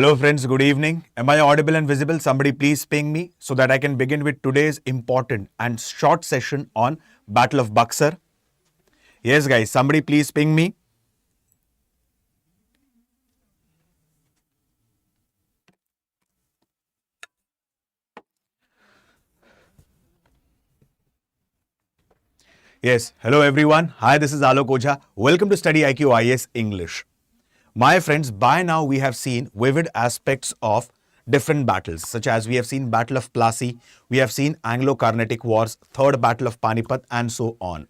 Hello friends, good evening. Am I audible and visible? Somebody please ping me so that I can begin with today's important and short session on Battle of Buxar. Yes guys, somebody please ping me. Yes, hello everyone. Hi, this is Alok Ojha. Welcome to StudyIQ IS English. My friends, by now we have seen vivid aspects of different battles, such as we have seen Battle of Plassey, we have seen Anglo-Carnatic Wars, Third Battle of Panipat, and so on.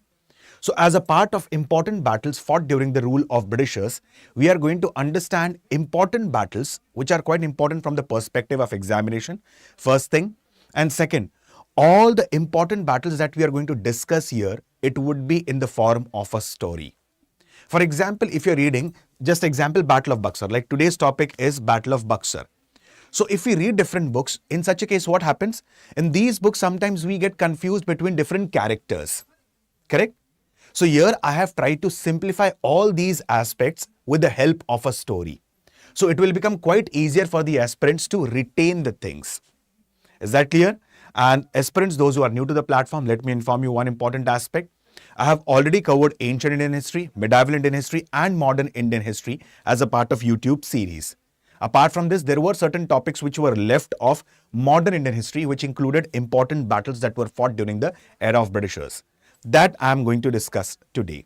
So as a part of important battles fought during the rule of Britishers, we are going to understand important battles which are quite important from the perspective of examination, first thing. And second, all the important battles that we are going to discuss here, it would be in the form of a story. For example, if you're reading, just example Battle of Buxar, like today's topic is Battle of Buxar. So if we read different books, in such a case, what happens? In these books, sometimes we get confused between different characters, correct? So here I have tried to simplify all these aspects with the help of a story. So it will become quite easier for the aspirants to retain the things. Is that clear? And aspirants, those who are new to the platform, let me inform you one important aspect. I have already covered ancient Indian history, medieval Indian history and modern Indian history as a part of YouTube series. Apart from this, there were certain topics which were left of modern Indian history, which included important battles that were fought during the era of Britishers. That I am going to discuss today.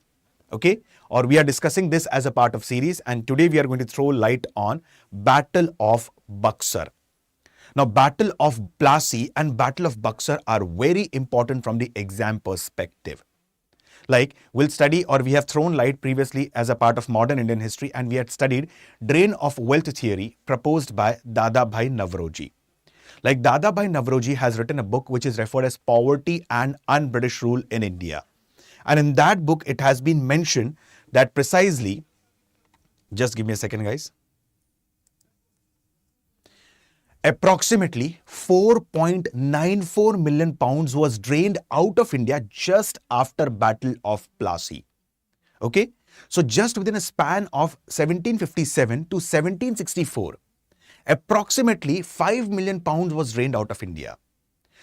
Okay? Or we are discussing this as a part of series, and today we are going to throw light on Battle of Buxar. Now, Battle of Plassey and Battle of Buxar are very important from the exam perspective. Like we'll study, or we have thrown light previously as a part of modern Indian history, and we had studied drain of wealth theory proposed by Dadabhai Navroji. Like Dadabhai Navroji has written a book which is referred as Poverty and Un-British Rule in India. And in that book, it has been mentioned that precisely, just give me a second guys, approximately 4.94 million pounds was drained out of India just after Battle of Plassey. Okay, so just within a span of 1757 to 1764, approximately 5 million pounds was drained out of India.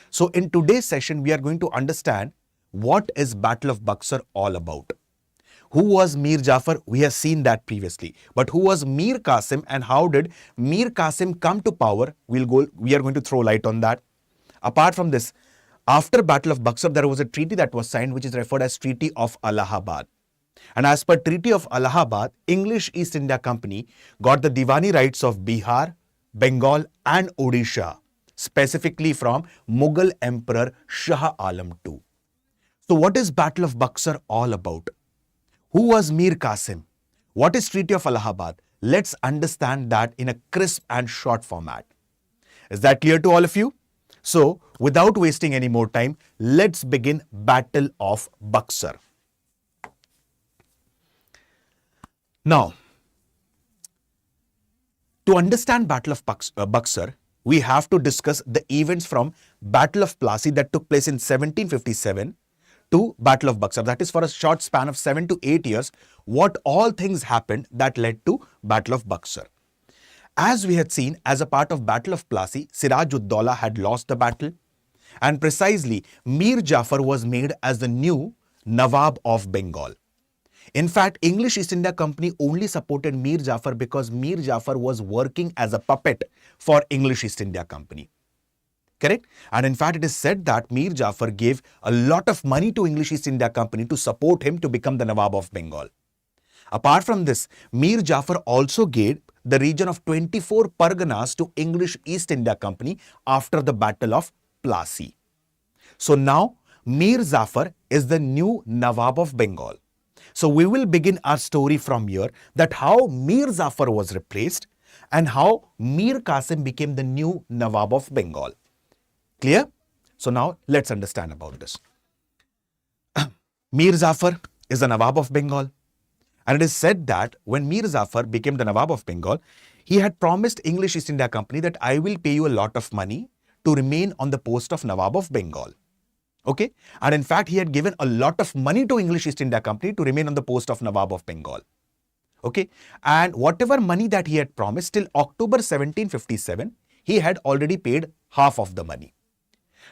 So in today's session, we are going to understand what is Battle of Buxar all about. Who was Mir Jafar? We have seen that previously. But who was Mir Qasim and how did Mir Qasim come to power? We are going to throw light on that. Apart from this, after Battle of Buxar, there was a treaty that was signed which is referred as Treaty of Allahabad. And as per Treaty of Allahabad, English East India Company got the Diwani rights of Bihar, Bengal and Odisha, specifically from Mughal Emperor Shah Alam II. So what is Battle of Buxar all about? Who was Mir Qasim? What is Treaty of Allahabad? Let's understand that in a crisp and short format. Is that clear to all of you? So, without wasting any more time, let's begin Battle of Buxar. Now, to understand Battle of Buxar, we have to discuss the events from Battle of Plassey that took place in 1757 to Battle of Buxar. That is for a short span of 7 to 8 years, what all things happened that led to Battle of Buxar. As we had seen, as a part of Battle of Plassey, Siraj-ud-Daulah had lost the battle, and precisely Mir Jafar was made as the new Nawab of Bengal. In fact, English East India Company only supported Mir Jafar because Mir Jafar was working as a puppet for English East India Company. Correct? And in fact, it is said that Mir Jafar gave a lot of money to English East India Company to support him to become the Nawab of Bengal. Apart from this, Mir Jafar also gave the region of 24 Parganas to English East India Company after the Battle of Plassey. So now, Mir Jafar is the new Nawab of Bengal. So we will begin our story from here, that how Mir Jafar was replaced and how Mir Qasim became the new Nawab of Bengal. Clear? So now let's understand about this. Mir Jafar is the Nawab of Bengal. And it is said that when Mir Jafar became the Nawab of Bengal, he had promised English East India Company that I will pay you a lot of money to remain on the post of Nawab of Bengal. Okay? And in fact, he had given a lot of money to English East India Company to remain on the post of Nawab of Bengal. Okay, and whatever money that he had promised till October 1757, he had already paid half of the money.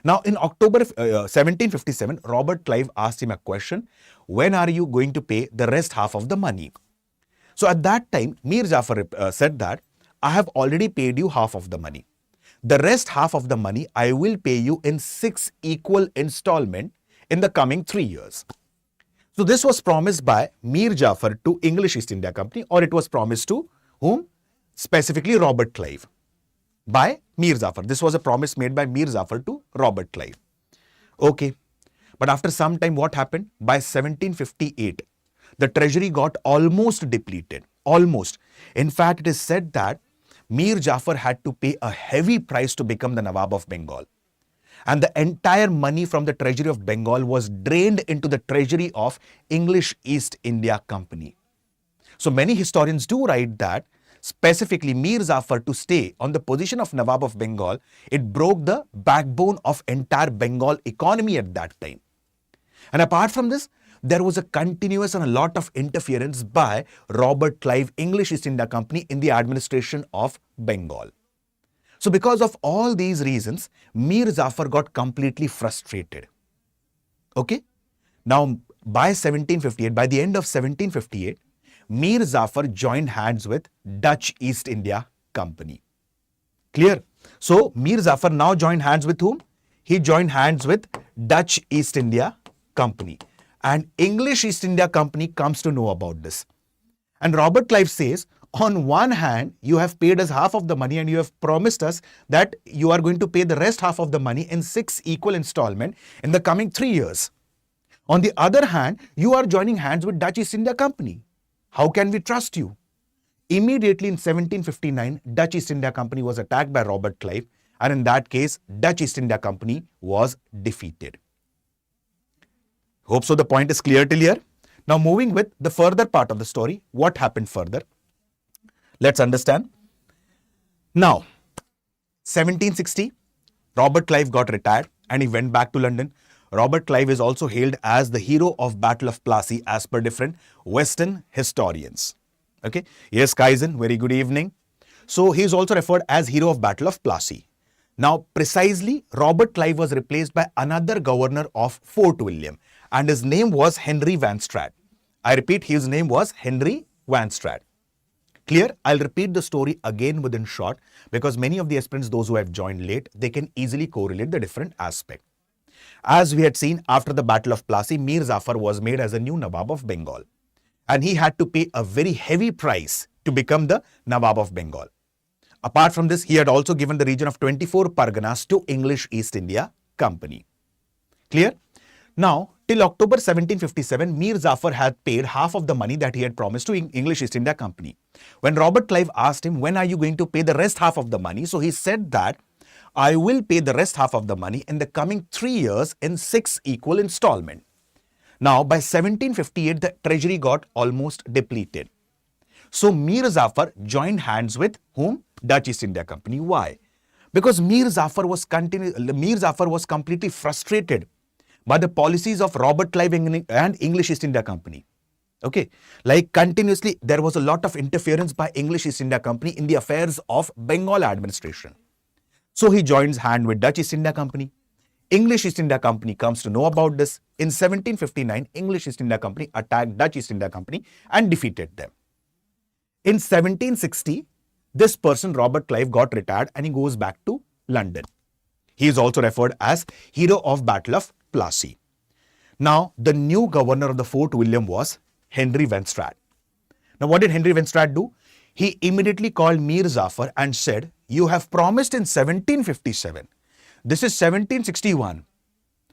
Now, in October 1757, Robert Clive asked him a question, when are you going to pay the rest half of the money? So at that time, Mir Jafar said that, I have already paid you half of the money. The rest half of the money, I will pay you in 6 equal installments in the coming 3 years. So this was promised by Mir Jafar to English East India Company, or it was promised to whom? Specifically Robert Clive. By Mir Jafar. This was a promise made by Mir Jafar to Robert Clive. Okay. But after some time, what happened? By 1758, the treasury got almost depleted. Almost. In fact, it is said that Mir Jafar had to pay a heavy price to become the Nawab of Bengal. And the entire money from the treasury of Bengal was drained into the treasury of English East India Company. So many historians do write that specifically Mir Jafar, to stay on the position of Nawab of Bengal, it broke the backbone of entire Bengal economy at that time. And apart from this, there was a continuous and a lot of interference by Robert Clive, English East India Company, in the administration of Bengal. So because of all these reasons, Mir Jafar got completely frustrated. Okay? Now, by 1758, by the end of 1758, Mir Jafar joined hands with Dutch East India Company. Clear? So, Mir Jafar now joined hands with whom? He joined hands with Dutch East India Company. And English East India Company comes to know about this. And Robert Clive says, on one hand, you have paid us half of the money and you have promised us that you are going to pay the rest half of the money in 6 equal installments in the coming 3 years. On the other hand, you are joining hands with Dutch East India Company. How can we trust you? Immediately in 1759, Dutch East India Company was attacked by Robert Clive, and in that case, Dutch East India Company was defeated. Hope so the point is clear till here. Now moving with the further part of the story, what happened further? Let's understand. Now, 1760, Robert Clive got retired and he went back to London. Robert Clive is also hailed as the hero of Battle of Plassey as per different Western historians. Okay. Yes, Kaizen, very good evening. So he is also referred as hero of Battle of Plassey. Now, precisely, Robert Clive was replaced by another governor of Fort William, and his name was Henry Van Straat. I repeat, his name was Henry Van Straat. Clear? I'll repeat the story again within short, because many of the aspirants, those who have joined late, they can easily correlate the different aspects. As we had seen, after the Battle of Plassey, Mir Jafar was made as a new Nawab of Bengal. And he had to pay a very heavy price to become the Nawab of Bengal. Apart from this, he had also given the region of 24 Parganas to English East India Company. Clear? Now, till October 1757, Mir Jafar had paid half of the money that he had promised to English East India Company. When Robert Clive asked him, when are you going to pay the rest half of the money? So he said that, I will pay the rest half of the money in the coming 3 years in 6 equal installments. Now, by 1758, the treasury got almost depleted. So Mir Jafar joined hands with whom? Dutch East India Company. Why? Because Mir Jafar was completely frustrated by the policies of Robert Clive and English East India Company. Okay, like continuously there was a lot of interference by English East India Company in the affairs of Bengal administration. So he joins hand with Dutch East India Company. English East India Company comes to know about this. In 1759, English East India Company attacked Dutch East India Company and defeated them. In 1760, this person, Robert Clive, got retired and he goes back to London. He is also referred as hero of Battle of Plassey. Now, the new governor of the Fort William was Henry Van Straat. Now, what did Henry Van Straat do? He immediately called Mir Jafar and said, you have promised in 1757. This is 1761.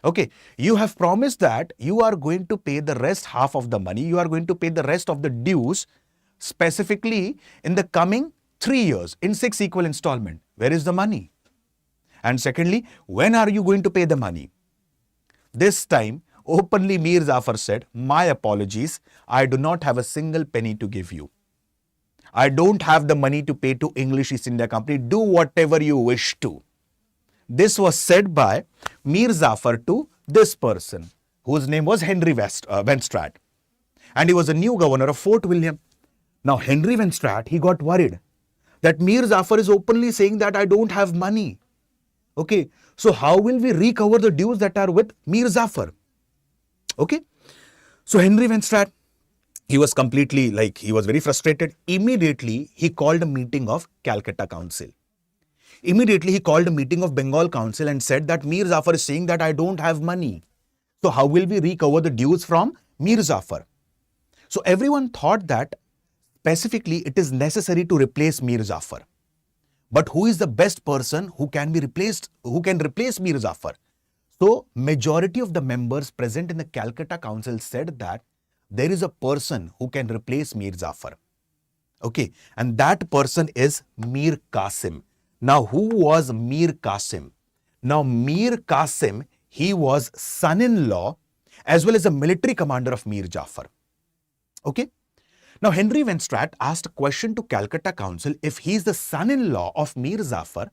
Okay, you have promised that you are going to pay the rest half of the money. You are going to pay the rest of the dues specifically in the coming 3 years in 6 equal installments. Where is the money? And secondly, when are you going to pay the money? This time, openly Mir Jafar said, my apologies, I do not have a single penny to give you. I don't have the money to pay to English East India Company. Do whatever you wish to. This was said by Mir Jafar to this person, whose name was Henry Van Straat. And he was a new governor of Fort William. Now Henry Wenstratt, he got worried that Mir Jafar is openly saying that I don't have money. Okay, so how will we recover the dues that are with Mir Jafar? Okay, so Henry Wenstratt, he was completely he was very frustrated. Immediately, he called a meeting of Calcutta Council. Immediately, he called a meeting of Bengal Council and said that Mir Jafar is saying that I don't have money. So how will we recover the dues from Mir Jafar? So everyone thought that specifically it is necessary to replace Mir Jafar. But who is the best person who can be replaced, who can replace Mir Jafar? So majority of the members present in the Calcutta Council said that there is a person who can replace Mir Jafar. Okay, and that person is Mir Qasim. Now, who was Mir Qasim? Now, Mir Qasim, he was son-in-law as well as a military commander of Mir Jafar. Okay. Now, Henry Wenstratt asked a question to Calcutta Council. If he is the son-in-law of Mir Jafar,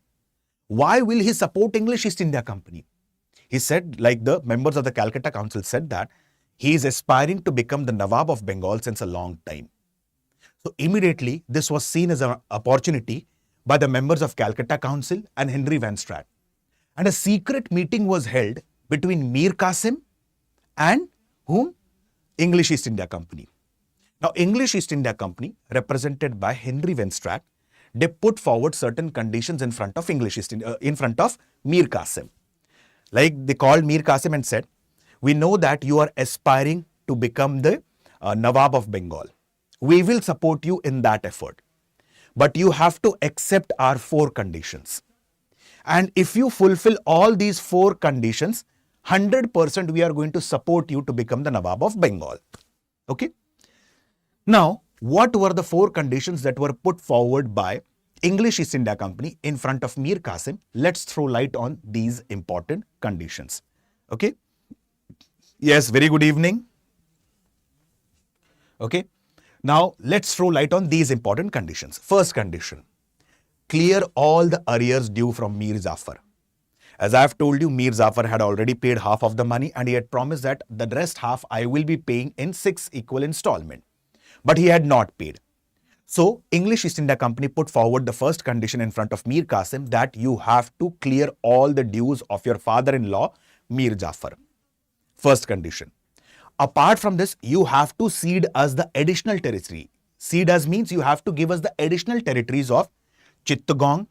why will he support English East India Company? He said, like the members of the Calcutta Council said, that he is aspiring to become the Nawab of Bengal since a long time. So immediately, this was seen as an opportunity by the members of Calcutta Council and Henry Wenstratt. And a secret meeting was held between Mir Qasim and whom? English East India Company. Now, English East India Company, represented by Henry Wenstratt, they put forward certain conditions in front of in front of Mir Qasim. Like they called Mir Qasim and said, we know that you are aspiring to become the Nawab of Bengal. We will support you in that effort. But you have to accept our 4 conditions. And if you fulfill all these 4 conditions, 100% we are going to support you to become the Nawab of Bengal. Okay. Now, what were the 4 conditions that were put forward by English East India Company in front of Mir Qasim? Let's throw light on these important conditions. Okay. Yes, very good evening. Okay. Now, let's throw light on these important conditions. First condition, clear all the arrears due from Mir Jafar. As I have told you, Mir Jafar had already paid half of the money and he had promised that the rest half I will be paying in 6 equal installments. But he had not paid. So, English East India Company put forward the first condition in front of Mir Qasim that you have to clear all the dues of your father-in-law, Mir Jafar. First condition. Apart from this, you have to cede us the additional territory. Cede us means you have to give us the additional territories of Chittagong,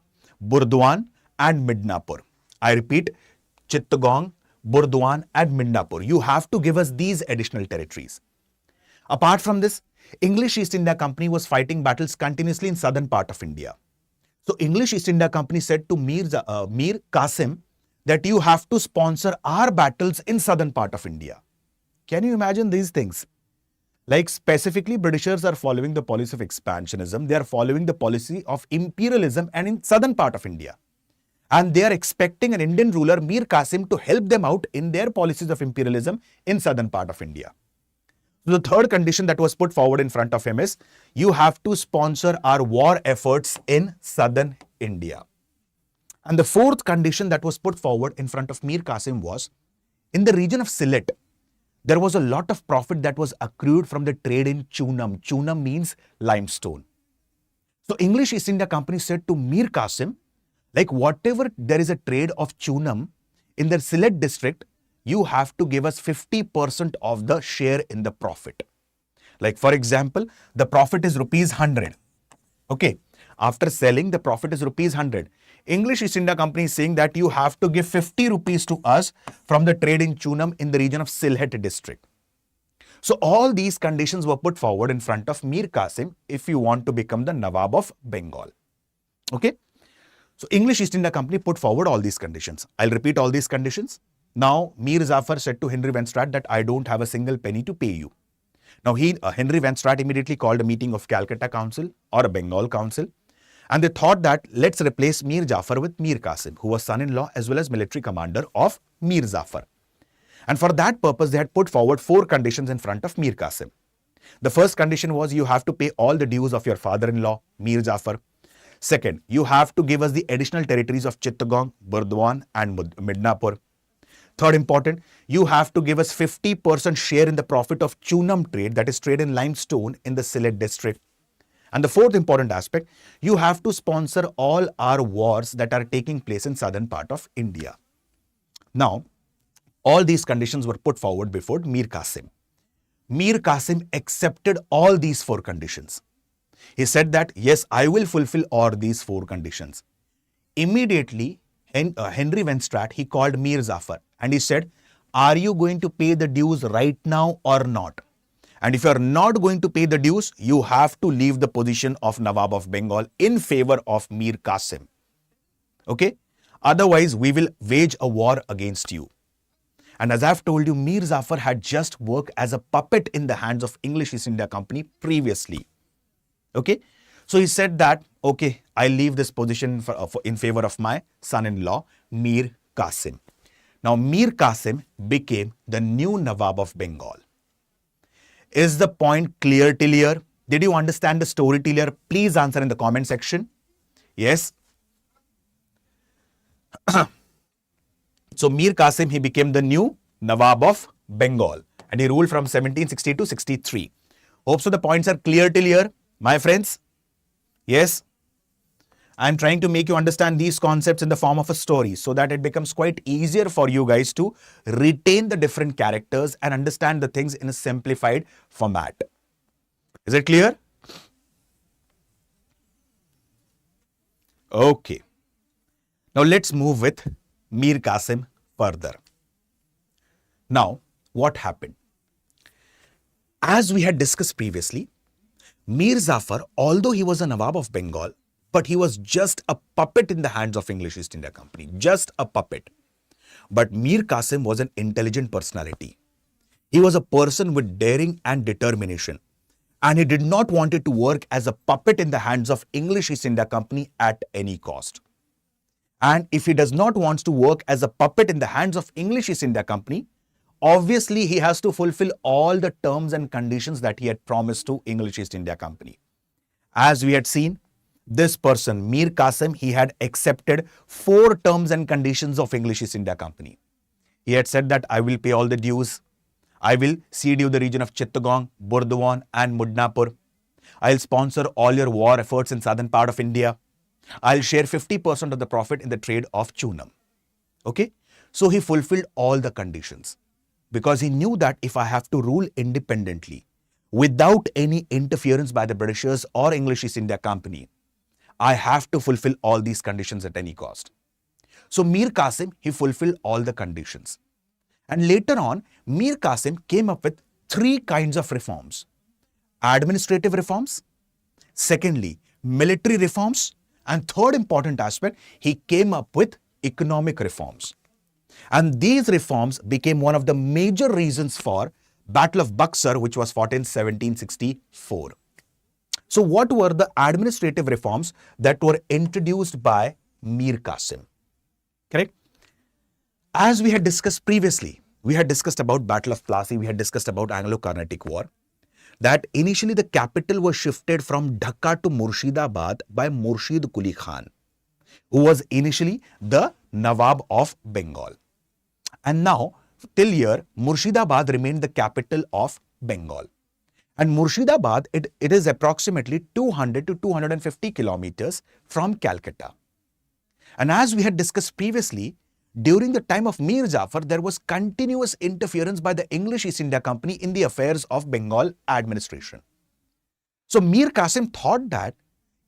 Burdwan and Midnapur. I repeat, Chittagong, Burdwan and Midnapur. You have to give us these additional territories. Apart from this, English East India Company was fighting battles continuously in southern part of India. So English East India Company said to Mir Qasim that you have to sponsor our battles in southern part of India. Can you imagine these things? Like specifically Britishers are following the policy of expansionism. They are following the policy of imperialism and in southern part of India. And they are expecting an Indian ruler, Mir Qasim, to help them out in their policies of imperialism in southern part of India. So the third condition that was put forward in front of him is, you have to sponsor our war efforts in southern India. And the fourth condition that was put forward in front of Mir Qasim was, in the region of Sylhet, there was a lot of profit that was accrued from the trade in chunam. Chunam means limestone. So English East India Company said to Mir Qasim, like whatever there is a trade of chunam in the Sylhet district, you have to give us 50% of the share in the profit. Like for example, the profit is rupees 100. Okay. After selling, the profit is rupees 100. English East India Company is saying that you have to give 50 rupees to us from the trade in chunam in the region of Sylhet district. So all these conditions were put forward in front of Mir Qasim if you want to become the Nawab of Bengal. Okay. So English East India Company put forward all these conditions. I'll repeat all these conditions. Now, Mir Jafar said to Henry Wenstratt that I don't have a single penny to pay you. Now, Henry Wenstratt immediately called a meeting of Calcutta Council or a Bengal Council. And they thought that let's replace Mir Jafar with Mir Qasim, who was son-in-law as well as military commander of Mir Jafar. And for that purpose, they had put forward 4 conditions in front of Mir Qasim. The first condition was you have to pay all the dues of your father-in-law, Mir Jafar. Second, you have to give us the additional territories of Chittagong, Burdwan and Midnapur. Third important, you have to give us 50% share in the profit of chunam trade, that is trade in limestone in the Sylhet district. And the fourth important aspect, you have to sponsor all our wars that are taking place in southern part of India. Now, all these conditions were put forward before Mir Qasim. Mir Qasim accepted all these four conditions. He said that, yes, I will fulfill all these four conditions. Immediately, Henry Wenstraat, he called Mir Jafar and he said, are you going to pay the dues right now or not? And if you are not going to pay the dues, you have to leave the position of Nawab of Bengal in favor of Mir Qasim. Okay? Otherwise, we will wage a war against you. And as I've told you, Mir Jafar had just worked as a puppet in the hands of English East India Company previously. Okay? So he said that, okay, I leave this position in favor of my son-in-law, Mir Qasim. Now, Mir Qasim became the new Nawab of Bengal. Is the point clear till here? Did you understand the story till here? Please answer in the comment section. Yes. So Mir Qasim, he became the new Nawab of Bengal and he ruled from 1760 to 63. Hope so the points are clear till here, my friends. Yes. I'm trying to make you understand these concepts in the form of a story so that it becomes quite easier for you guys to retain the different characters and understand the things in a simplified format. Is it clear? Okay. Now let's move with Mir Qasim further. Now, what happened? As we had discussed previously, Mir Jafar, although he was a Nawab of Bengal, but he was just a puppet in the hands of English East India Company, just a puppet. But Mir Qasim was an intelligent personality. He was a person with daring and determination. And he did not want to work as a puppet in the hands of English East India Company at any cost. And if he does not want to work as a puppet in the hands of English East India Company, obviously he has to fulfill all the terms and conditions that he had promised to English East India Company. As we had seen, this person, Mir Qasim, he had accepted 4 terms and conditions of English East India Company. He had said that I will pay all the dues. I will cede you the region of Chittagong, Burdwan and Mudnapur. I'll sponsor all your war efforts in southern part of India. I'll share 50% of the profit in the trade of chunam. Okay? So he fulfilled all the conditions because he knew that if I have to rule independently without any interference by the Britishers or English East India Company, I have to fulfill all these conditions at any cost. So Mir Qasim, he fulfilled all the conditions. And later on, Mir Qasim came up with 3 kinds of reforms. Administrative reforms, secondly, military reforms, and third important aspect, he came up with economic reforms. And these reforms became one of the major reasons for Battle of Buxar, which was fought in 1764. So what were the administrative reforms that were introduced by Mir Qasim? Correct? As we had discussed previously, we had discussed about Battle of Plassey, we had discussed about Anglo-Carnatic War, that initially the capital was shifted from Dhaka to Murshidabad by Murshid Quli Khan, who was initially the Nawab of Bengal. And now, till here, Murshidabad remained the capital of Bengal. And Murshidabad, it is approximately 200 to 250 kilometers from Calcutta. And as we had discussed previously, during the time of Mir Jafar, there was continuous interference by the English East India Company in the affairs of Bengal administration. So Mir Qasim thought that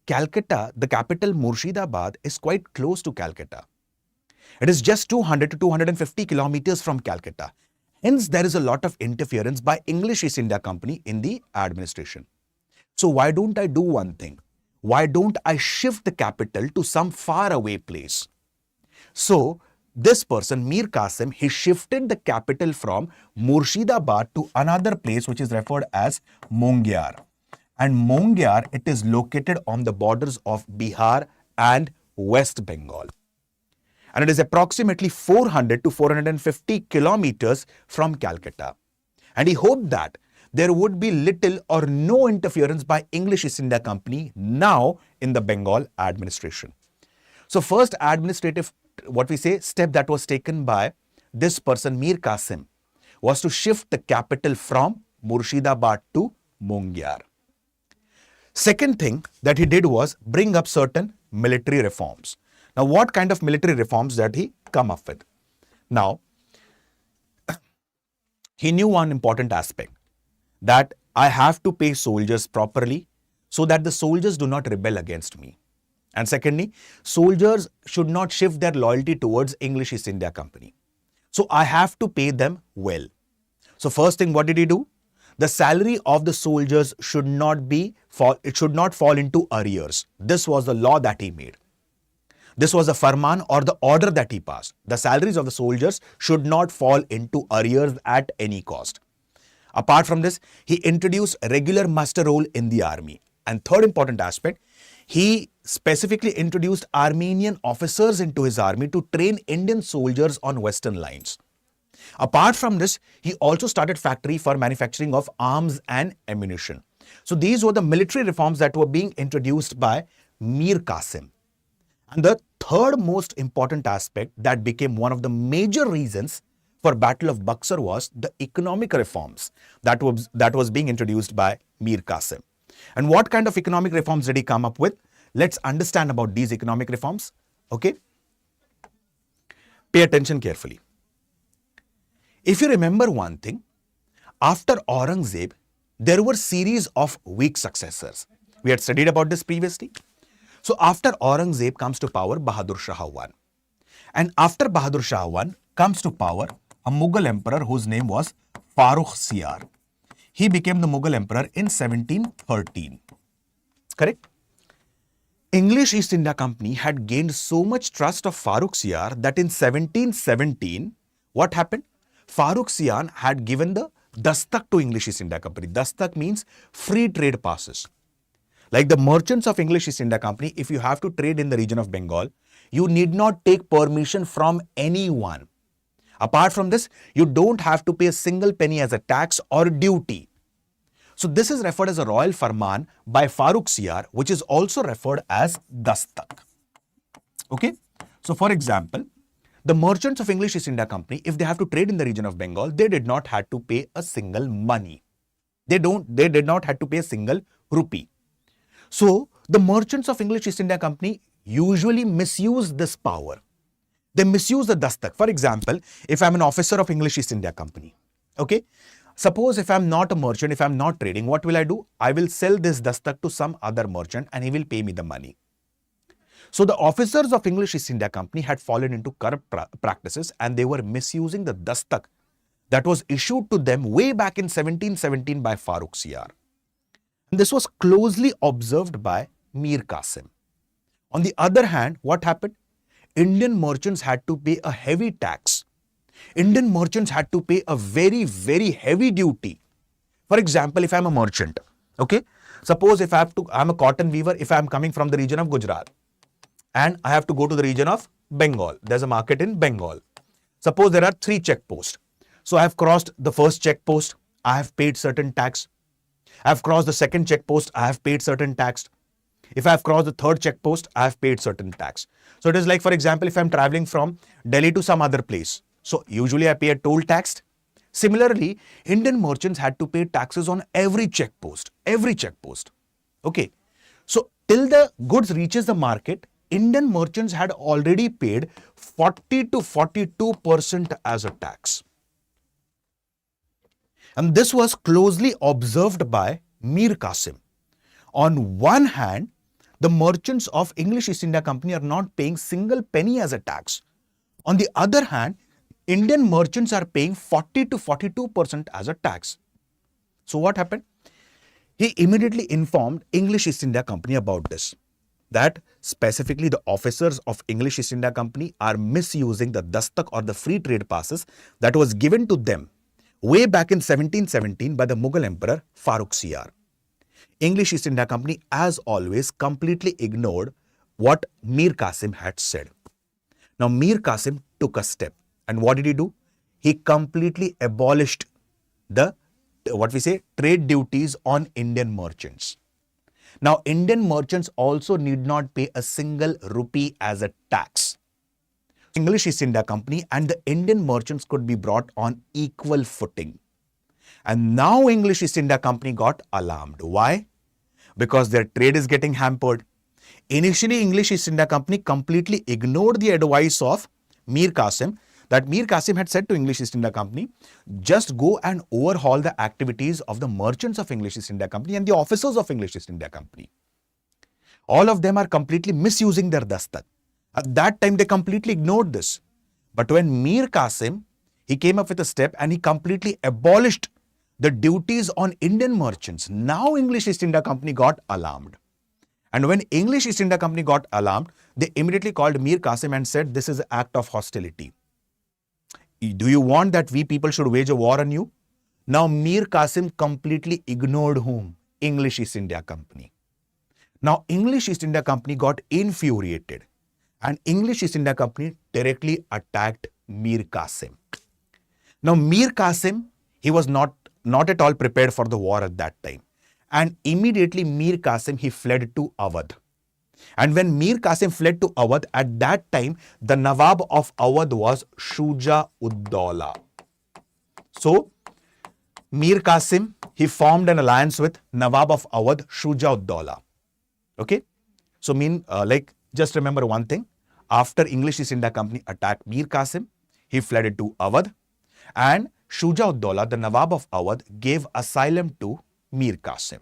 Calcutta, the capital Murshidabad, is quite close to Calcutta. It is just 200 to 250 kilometers from Calcutta. Hence, there is a lot of interference by English East India Company in the administration. So why don't I do one thing? Why don't I shift the capital to some faraway place? So this person, Mir Qasim, he shifted the capital from Murshidabad to another place which is referred as Mongyar. And Mongyar, it is located on the borders of Bihar and West Bengal. And it is approximately 400 to 450 kilometers from Calcutta. And he hoped that there would be little or no interference by English East India Company now in the Bengal administration. So first administrative, step that was taken by this person, Mir Qasim, was to shift the capital from Murshidabad to Mongyar. Second thing that he did was bring up certain military reforms. Now, what kind of military reforms that he come up with? Now, he knew one important aspect, that I have to pay soldiers properly so that the soldiers do not rebel against me. And secondly, soldiers should not shift their loyalty towards English East India Company. So I have to pay them well. So first thing, what did he do? The salary of the soldiers should not fall into arrears. This was the law that he made. This was a farman or the order that he passed. The salaries of the soldiers should not fall into arrears at any cost. Apart from this, he introduced a regular muster roll in the army. And third important aspect, he specifically introduced Armenian officers into his army to train Indian soldiers on western lines. Apart from this, he also started factory for manufacturing of arms and ammunition. So these were the military reforms that were being introduced by Mir Qasim. And the third most important aspect that became one of the major reasons for Battle of Buxar was the economic reforms that was being introduced by Mir Qasim. And what kind of economic reforms did he come up with? Let's understand about these economic reforms. Okay? Pay attention carefully. If you remember one thing, after Aurangzeb, there were series of weak successors. We had studied about this previously. So after Aurangzeb comes to power Bahadur Shah I. And after Bahadur Shah I comes to power a Mughal emperor whose name was Farrukh Siyar. He became the Mughal emperor in 1713. Correct? English East India Company had gained so much trust of Farrukh Siyar that in 1717, what happened? Farrukh Siyar had given the dastak to English East India Company. Dastak means free trade passes. Like the merchants of English East India Company, if you have to trade in the region of Bengal, you need not take permission from anyone. Apart from this, you don't have to pay a single penny as a tax or duty. So this is referred as a royal farman by Farrukh Siyar, which is also referred as dastak. Okay. So for example, the merchants of English East India Company, if they have to trade in the region of Bengal, they did not have to pay a single money. They did not have to pay a single rupee. So the merchants of English East India Company usually misuse this power. They misuse the dastak. For example, if I'm an officer of English East India Company, okay, suppose if I'm not a merchant, if I'm not trading, what will I do? I will sell this dastak to some other merchant and he will pay me the money. So the officers of English East India Company had fallen into corrupt practices and they were misusing the dastak that was issued to them way back in 1717 by Farrukh Siyar. And this was closely observed by Mir Qasim. On the other hand, what happened? Indian merchants had to pay a heavy tax. Indian merchants had to pay a very, very heavy duty. For example, if I'm a merchant, okay, suppose if I'm a cotton weaver, if I'm coming from the region of Gujarat and I have to go to the region of Bengal, there's a market in Bengal. Suppose there are 3 checkposts. So I have crossed the first checkpost, I have paid certain tax. I have crossed the second checkpost, I have paid certain tax. If I have crossed the third checkpost, I have paid certain tax. So it is like, for example, if I'm traveling from Delhi to some other place, so usually I pay a toll tax. Similarly, Indian merchants had to pay taxes on every checkpost. Okay. So till the goods reaches the market, Indian merchants had already paid 40 to 42% as a tax. And this was closely observed by Mir Qasim. On one hand, the merchants of English East India Company are not paying single penny as a tax. On the other hand, Indian merchants are paying 40 to 42% as a tax. So what happened? He immediately informed English East India Company about this, that specifically the officers of English East India Company are misusing the dastak or the free trade passes that was given to them way back in 1717 by the Mughal Emperor Farrukh Siyar. English East India Company, as always, completely ignored what Mir Qasim had said. Now, Mir Qasim took a step. And what did he do? He completely abolished the, trade duties on Indian merchants. Now, Indian merchants also need not pay a single rupee as a tax. English East India Company and the Indian merchants could be brought on equal footing. And now English East India Company got alarmed. Why? because their trade is getting hampered. Initially, English East India Company completely ignored the advice of Mir Qasim, that Mir Qasim had said to English East India Company, just go and overhaul the activities of the merchants of English East India Company and the officers of English East India Company. All of them are completely misusing their dastat. At that time, they completely ignored this. But when Mir Qasim, he came up with a step and he completely abolished the duties on Indian merchants. Now English East India Company got alarmed. And when English East India Company got alarmed, they immediately called Mir Qasim and said, this is an act of hostility. Do you want that we people should wage a war on you? Now Mir Qasim completely ignored whom? English East India Company. Now English East India Company got infuriated and English East India Company directly attacked Mir Qasim. Now Mir Qasim, he was not at all prepared for the war at that time. And immediately Mir Qasim, he fled to Awadh. And when Mir Qasim fled to Awadh, at that time, the Nawab of Awadh was Shuja-ud-Dawla. So, Mir Qasim, he formed an alliance with Nawab of Awadh, Shuja-ud-Dawla. Okay? So, just remember one thing. After English East India Company attacked Mir Qasim, he fled to Awadh. And Shuja-ud-Dawla, the Nawab of Awadh, gave asylum to Mir Qasim.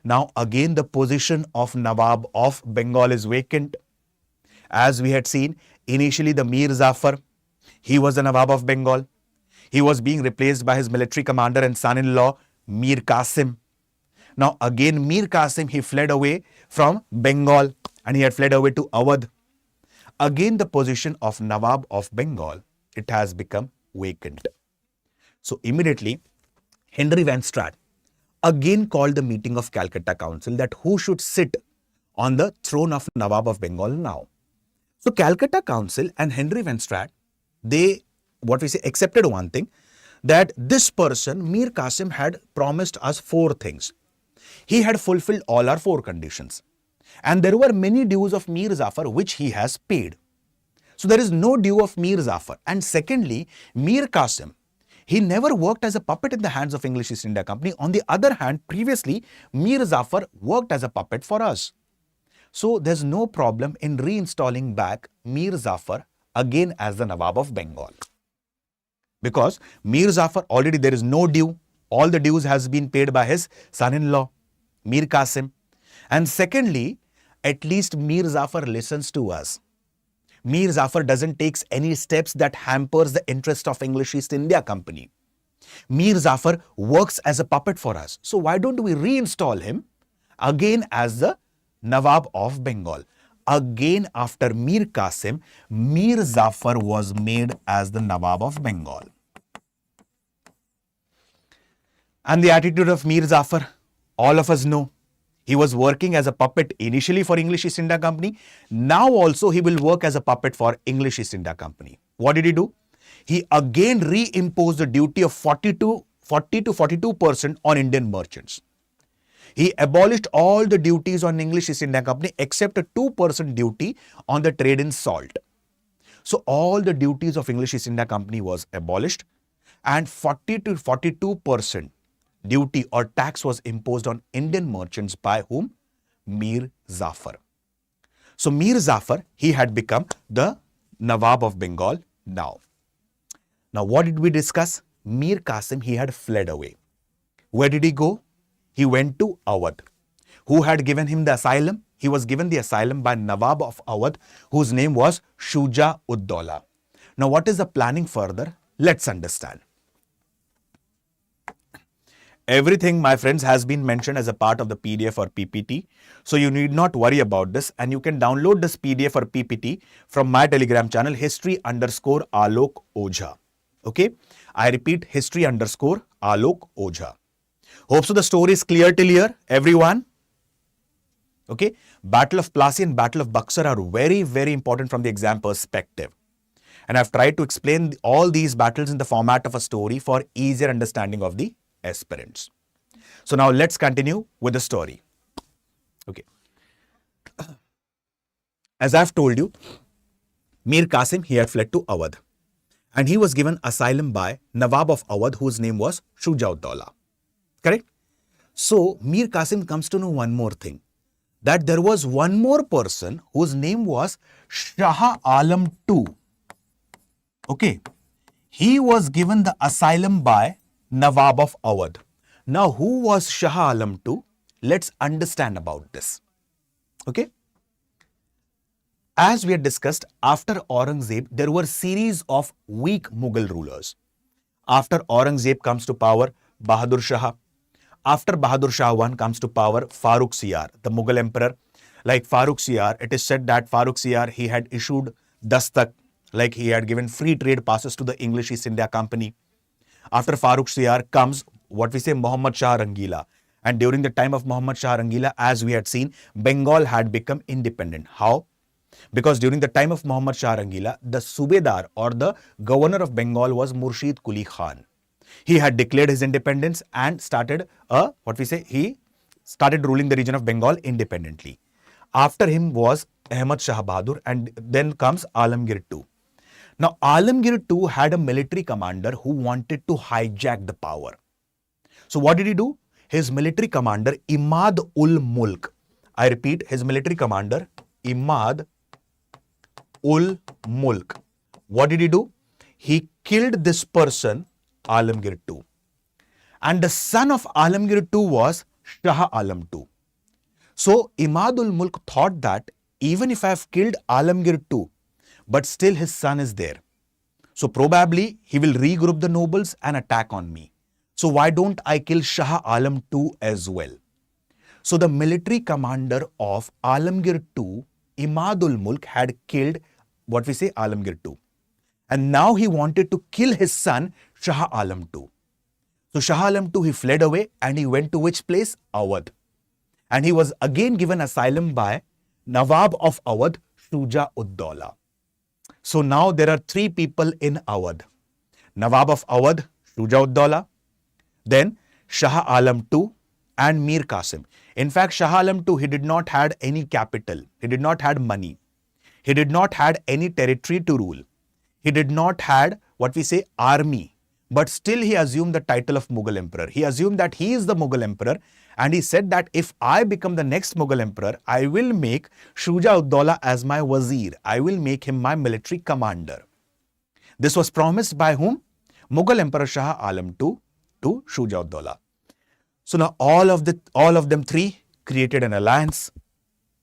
Now again the position of Nawab of Bengal is vacant. As we had seen, initially the Mir Jafar, he was the Nawab of Bengal. He was being replaced by his military commander and son-in-law, Mir Qasim. Now again Mir Qasim, he fled away from Bengal and he had fled away to Awadh. Again the position of Nawab of Bengal, it has become vacant. So immediately Henry Van Straat again called the meeting of Calcutta Council that who should sit on the throne of Nawab of Bengal now. So Calcutta Council and Henry Van Straat, they, accepted one thing, that this person, Mir Qasim, had promised us 4 things. He had fulfilled all our 4 conditions. And there were many dues of Mir Jafar which he has paid. So there is no due of Mir Jafar. And secondly, Mir Qasim, he never worked as a puppet in the hands of English East India Company. On the other hand, previously, Mir Jafar worked as a puppet for us. So there's no problem in reinstalling back Mir Jafar again as the Nawab of Bengal. Because Mir Jafar, already there is no due. All the dues has been paid by his son-in-law, Mir Qasim. And secondly, at least Mir Jafar listens to us. Mir Jafar doesn't take any steps that hampers the interest of English East India Company. Mir Jafar works as a puppet for us. So why don't we reinstall him again as the Nawab of Bengal? Again after Mir Qasim, Mir Jafar was made as the Nawab of Bengal. And the attitude of Mir Jafar, all of us know. He was working as a puppet initially for English East India Company. Now also he will work as a puppet for English East India Company. What did he do? He again reimposed the duty of 40 to 42% on Indian merchants. He abolished all the duties on English East India Company except a 2% duty on the trade in salt. So all the duties of English East India Company was abolished and 40 to 42% duty or tax was imposed on Indian merchants by whom? Mir Jafar. So Mir Jafar, he had become the Nawab of Bengal now. Now what did we discuss? Mir Qasim, he had fled away. Where did he go? He went to Awadh. Who had given him the asylum? He was given the asylum by Nawab of Awadh, whose name was Shuja-ud-Dawla. Now what is the planning further? Let's understand. Everything, my friends, has been mentioned as a part of the PDF or PPT. So you need not worry about this and you can download this PDF or PPT from my Telegram channel, history_Alok Ojha. Okay. I repeat, history_Alok Ojha. Hope so the story is clear till here, everyone. Okay. Battle of Plassey and Battle of Buxar are very, very important from the exam perspective. And I've tried to explain all these battles in the format of a story for easier understanding of the aspirants. So now let's continue with the story. Okay. As I've told you, Mir Qasim, he had fled to Awadh and he was given asylum by Nawab of Awadh, whose name was Shuja-ud-Dawla. Correct? So Mir Qasim comes to know one more thing, that there was one more person whose name was Shah Alam II. Okay, he was given the asylum by Nawab of Awadh. Now, who was Shah Alam II? Let's understand about this. Okay. As we had discussed, after Aurangzeb, there were series of weak Mughal rulers. After Aurangzeb comes to power, Bahadur Shah. After Bahadur Shah I comes to power, Farooq Siyar, the Mughal emperor. Like Farooq Siyar, it is said that Farooq Siyar, he had issued dastak, like he had given free trade passes to the English East India Company. After Farooq Siyar comes what we say Muhammad Shah Rangila. And during the time of Muhammad Shah Rangila, as we had seen, Bengal had become independent. How? Because during the time of Muhammad Shah Rangila, the Subedar or the governor of Bengal was Murshid Quli Khan. He had declared his independence and started he started ruling the region of Bengal independently. After him was Ahmad Shah Bahadur, and then comes Alamgir II. Now, Alamgir II had a military commander who wanted to hijack the power. So, what did he do? His military commander, Imad ul Mulk. I repeat, his military commander, Imad ul Mulk. What did he do? He killed this person, Alamgir II. And the son of Alamgir II was Shah Alam II. So, Imad ul Mulk thought that even if I have killed Alamgir II, but still his son is there. So, probably he will regroup the nobles and attack on me. So, why don't I kill Shah Alam II as well? So, the military commander of Alamgir II, Imad ul Mulk, had killed Alamgir II. And now he wanted to kill his son, Shah Alam II. So, Shah Alam II, he fled away and he went to which place? Awadh. And he was again given asylum by Nawab of Awadh, Shuja ud Daula. So, now there are three people in Awadh. Nawab of Awadh, Shuja ud Daula, then Shah Alam II and Mir Qasim. In fact, Shah Alam II, he did not had any capital. He did not had money. He did not had any territory to rule. He did not had army. But still he assumed the title of Mughal emperor. He assumed that he is the Mughal emperor, and he said that if I become the next Mughal emperor, I will make Shuja ud Daula as my wazir. I will make him my military commander. This was promised by whom? Mughal Emperor Shah Alam II to Shuja ud Daula. So now all of them three created an alliance.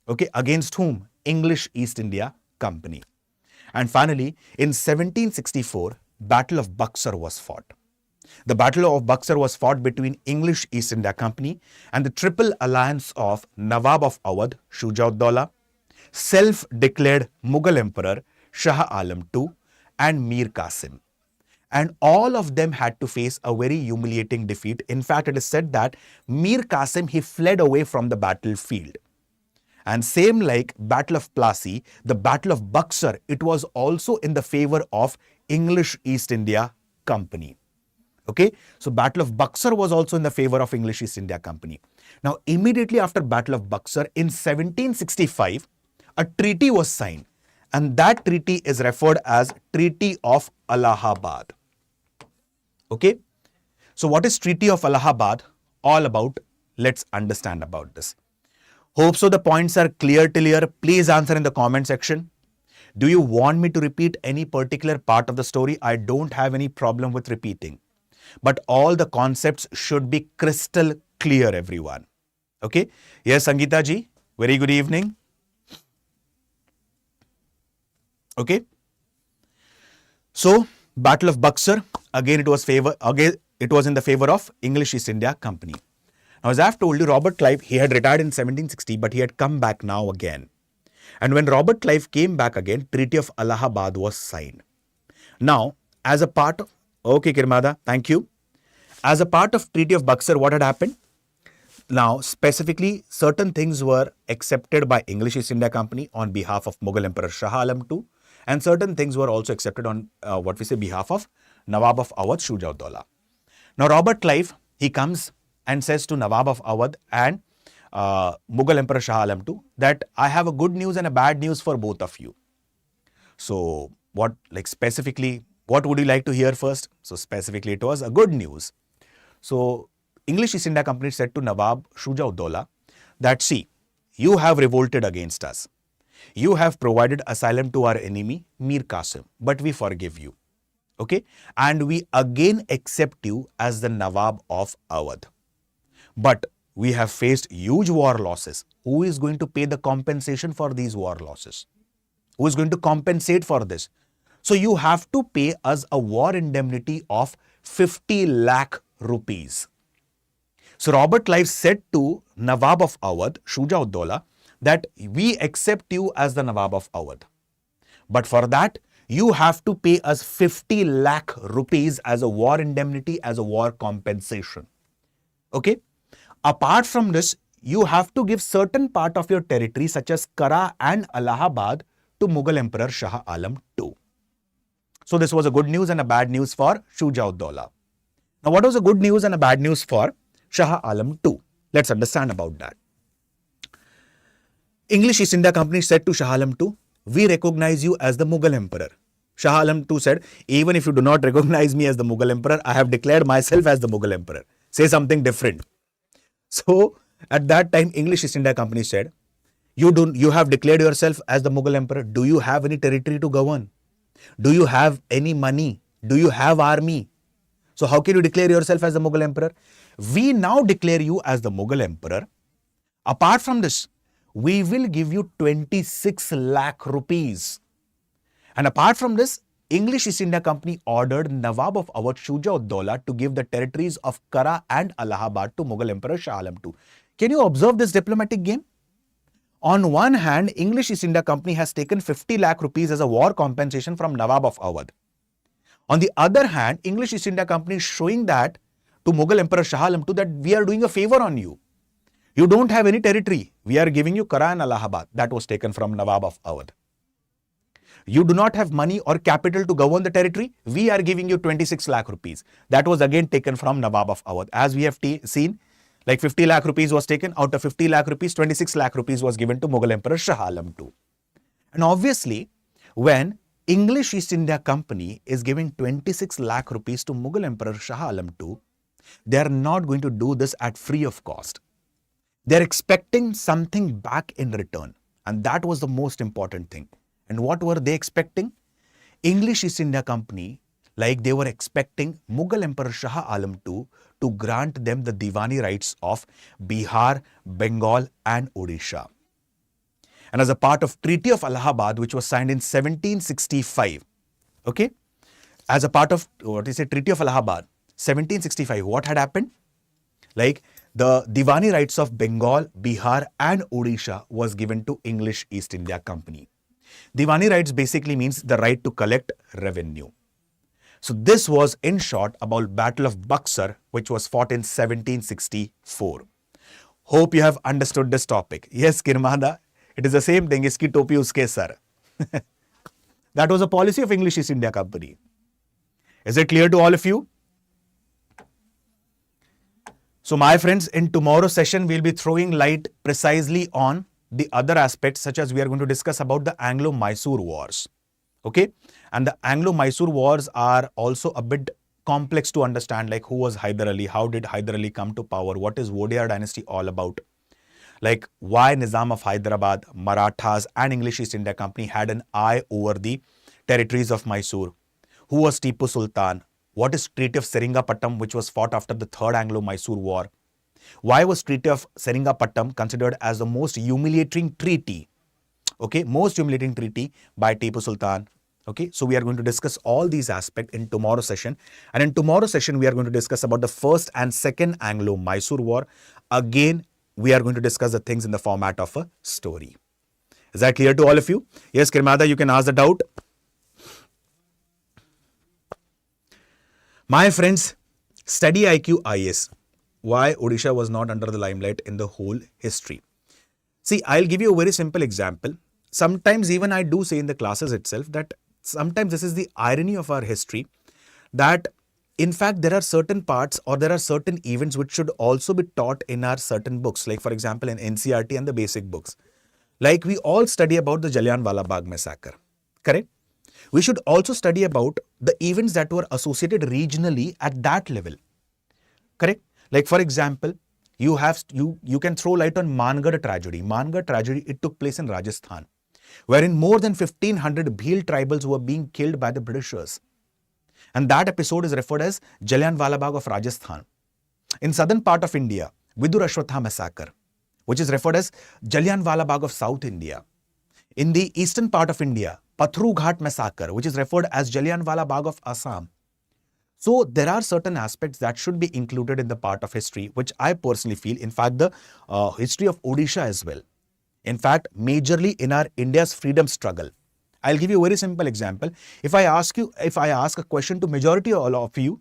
Okay, against whom? English East India Company. And finally, in 1764, Battle of Buxar was fought. The Battle of Buxar was fought between English East India Company and the triple alliance of Nawab of Awadh, Shuja ud Daula, self-declared Mughal Emperor Shah Alam II, and Mir Qasim. And all of them had to face a very humiliating defeat. In fact, it is said that Mir Qasim, he fled away from the battlefield. And same like Battle of Plassey, the Battle of Buxar, it was also in the favor of English East India Company. Okay, so Battle of Buxar was also in the favor of English East India Company. Now, immediately after Battle of Buxar in 1765, a treaty was signed, and that treaty is referred as Treaty of Allahabad. Okay, so what is Treaty of Allahabad all about? Let's understand about this. Hope so the points are clear till here. Please answer in the comment section. Do you want me to repeat any particular part of the story? I don't have any problem with repeating. But all the concepts should be crystal clear, everyone. Okay? Yes, Sangeeta ji. Very good evening. Okay? So, Battle of Buxar, again it was in the favor of English East India Company. Now, as I have told you, Robert Clive, he had retired in 1760, but he had come back now again. And when Robert Clive came back again, Treaty of Allahabad was signed. Now, as a part of... Okay, Kirmada, thank you. As a part of Treaty of Buxar, what had happened? Now, specifically, certain things were accepted by English East India Company on behalf of Mughal Emperor Shah Alam II, and certain things were also accepted on behalf of Nawab of Awadh, Shuja ud Daula. Now, Robert Clive, he comes and says to Nawab of Awadh and Mughal Emperor Shah Alam II that I have a good news and a bad news for both of you. So, what would you like to hear first? So, specifically, it was a good news. So, English East India Company said to Nawab Shuja-ud-Dawla that, see, you have revolted against us. You have provided asylum to our enemy, Mir Qasim, but we forgive you. Okay? And we again accept you as the Nawab of Awadh. But we have faced huge war losses. Who is going to pay the compensation for these war losses? Who is going to compensate for this? So you have to pay us a war indemnity of 50 lakh rupees. So Robert Clive said to Nawab of Awadh, Shuja-ud-Dawla, that we accept you as the Nawab of Awadh. But for that, you have to pay us 50 lakh rupees as a war indemnity, as a war compensation. Okay? Apart from this, you have to give certain part of your territory such as Kara and Allahabad to Mughal Emperor Shah Alam II. So this was a good news and a bad news for Shuja-ud-Dawla. Now what was a good news and a bad news for Shah Alam II? Let's understand about that. English East India Company said to Shah Alam II, we recognize you as the Mughal Emperor. Shah Alam II said, even if you do not recognize me as the Mughal Emperor, I have declared myself as the Mughal Emperor. Say something different. So at that time, English East India Company said, you have declared yourself as the Mughal Emperor. Do you have any territory to govern? Do you have any money? Do you have army? So how can you declare yourself as the Mughal Emperor? We now declare you as the Mughal Emperor. Apart from this, we will give you 26 lakh rupees. And apart from this, English East India Company ordered Nawab of Awadh Shuja-ud-Dawla to give the territories of Kara and Allahabad to Mughal Emperor Shah Alam II. Can you observe this diplomatic game? On one hand, English East India Company has taken 50 lakh rupees as a war compensation from Nawab of Awadh. On the other hand, English East India Company is showing that to Mughal Emperor Shah Alam II that we are doing a favor on you. You don't have any territory. We are giving you Kara and Allahabad. That was taken from Nawab of Awadh. You do not have money or capital to govern the territory. We are giving you 26 lakh rupees. That was again taken from Nawab of Awadh. As we have seen, like 50 lakh rupees was taken. Out of 50 lakh rupees, 26 lakh rupees was given to Mughal Emperor Shah Alam II. And obviously, when English East India Company is giving 26 lakh rupees to Mughal Emperor Shah Alam II, they are not going to do this at free of cost. They are expecting something back in return. And that was the most important thing. And what were they expecting? English East India Company, like they were expecting Mughal Emperor Shah Alam II to grant them the Diwani rights of Bihar, Bengal and Odisha. And as a part of Treaty of Allahabad, which was signed in 1765, okay, as a part of, Treaty of Allahabad, 1765, what had happened? Like the Diwani rights of Bengal, Bihar and Odisha was given to English East India Company. Diwani rights basically means the right to collect revenue. So this was in short about Battle of Buxar, which was fought in 1764. Hope you have understood this topic. Yes, Kirmada, it is the same thing. Iski topi uske sar. That was a policy of English East India Company. Is it clear to all of you? So my friends, in tomorrow's session, we'll be throwing light precisely on the other aspects, such as we are going to discuss about the Anglo-Mysore Wars. Okay. And the Anglo-Mysore Wars are also a bit complex to understand, like who was Hyder Ali, how did Hyder Ali come to power, what is Wadiyar dynasty all about, like why Nizam of Hyderabad, Marathas and English East India Company had an eye over the territories of Mysore, who was Tipu Sultan, what is Treaty of Seringapatam, which was fought after the Third Anglo-Mysore War. Why was Treaty of Seringapatam considered as the most humiliating treaty? Okay, most humiliating treaty by Tipu Sultan. Okay, so we are going to discuss all these aspects in tomorrow's session. And in tomorrow's session, we are going to discuss about the First and Second Anglo-Mysore War. Again, we are going to discuss the things in the format of a story. Is that clear to all of you? Yes, Kirmada, you can ask the doubt. My friends, StudyIQ IS. Why Odisha was not under the limelight in the whole history. See, I'll give you a very simple example. Sometimes even I do say in the classes itself that sometimes this is the irony of our history, that in fact there are certain parts or there are certain events which should also be taught in our certain books, like for example in NCERT and the basic books. Like we all study about the Jallianwala Bagh massacre, correct? We should also study about the events that were associated regionally at that level, correct? Like for example, you can throw light on Mangarh tragedy. Mangarh tragedy, it took place in Rajasthan, wherein more than 1500 Bhil tribals were being killed by the Britishers. And that episode is referred as Jallianwala Bagh of Rajasthan. In southern part of India, Vidur Ashwatha massacre, which is referred as Jallianwala Bagh of South India. In the eastern part of India, Pathru Ghat massacre, which is referred as Jallianwala Bagh of Assam. So there are certain aspects that should be included in the part of history, which I personally feel, in fact, the history of Odisha as well. In fact, majorly in our India's freedom struggle. I'll give you a very simple example. If I ask a question to majority of you,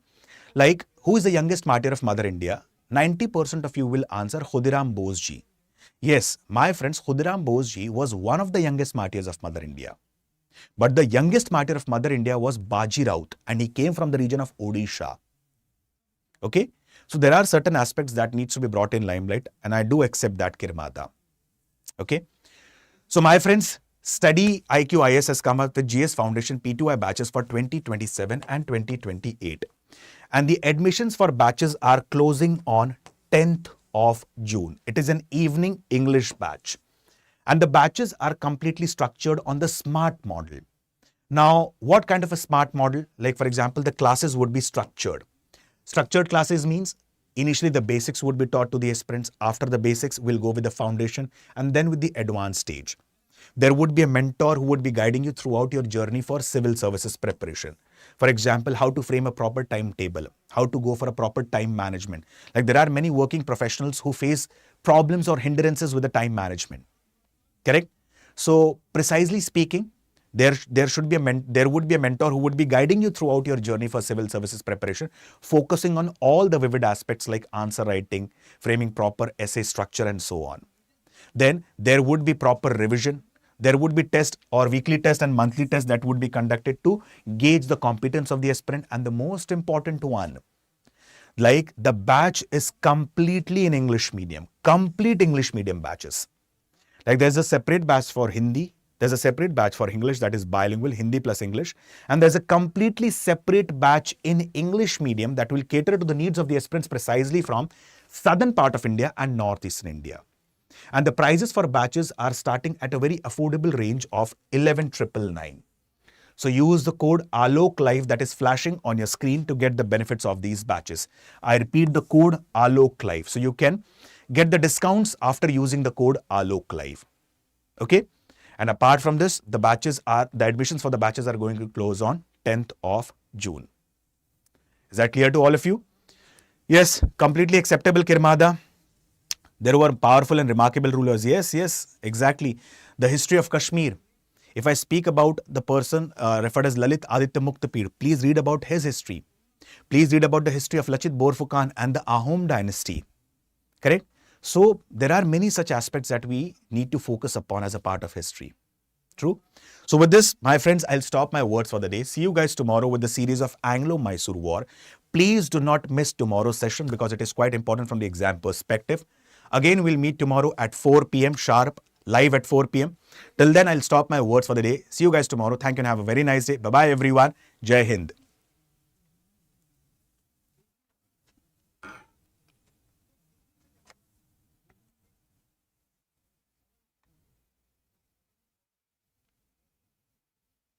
like who is the youngest martyr of Mother India, 90% of you will answer Khudiram Bose ji. Yes, my friends, Khudiram Bose ji was one of the youngest martyrs of Mother India. But the youngest martyr of Mother India was Baji Raut, and he came from the region of Odisha. Okay? So there are certain aspects that needs to be brought in limelight, and I do accept that, Kirmada. Okay? So my friends, StudyIQ IS has come up with GS Foundation P2I batches for 2027 and 2028. And the admissions for batches are closing on 10th of June. It is an evening English batch. And the batches are completely structured on the SMART model. Now, what kind of a SMART model? Like for example, the classes would be structured. Structured classes means initially the basics would be taught to the aspirants. After the basics, we'll go with the foundation and then with the advanced stage. There would be a mentor who would be guiding you throughout your journey for civil services preparation. For example, how to frame a proper timetable, how to go for a proper time management. Like there are many working professionals who face problems or hindrances with the time management. Correct? So precisely speaking, there would be a mentor who would be guiding you throughout your journey for civil services preparation, focusing on all the vivid aspects like answer writing, framing proper essay structure and so on. Then there would be proper revision. There would be test or weekly test and monthly test that would be conducted to gauge the competence of the aspirant. And the most important one, like the batch is completely in English medium, complete English medium batches. Like there's a separate batch for Hindi, there's a separate batch for English that is bilingual, Hindi plus English. And there's a completely separate batch in English medium that will cater to the needs of the aspirants precisely from southern part of India and northeastern India. And the prices for batches are starting at a very affordable range of 11,999. So use the code Alok Clive that is flashing on your screen to get the benefits of these batches. I repeat the code Alok Clive. So you can get the discounts after using the code Alok Clive. Okay? And apart from this, the admissions for the batches are going to close on 10th of June. Is that clear to all of you? Yes, completely acceptable, Kirmada. There were powerful and remarkable rulers. Yes, exactly. The history of Kashmir. If I speak about the person referred as Lalit Aditya Muktapir, please read about his history. Please read about the history of Lachit Borphukan and the Ahom dynasty. Correct? So there are many such aspects that we need to focus upon as a part of history. True? So with this, my friends, I'll stop my words for the day. See you guys tomorrow with the series of Anglo-Mysore War. Please do not miss tomorrow's session because it is quite important from the exam perspective. Again, we'll meet tomorrow at 4 p.m. sharp, live at 4 p.m. Till then, I'll stop my words for the day. See you guys tomorrow. Thank you and have a very nice day. Bye-bye, everyone. Jai Hind.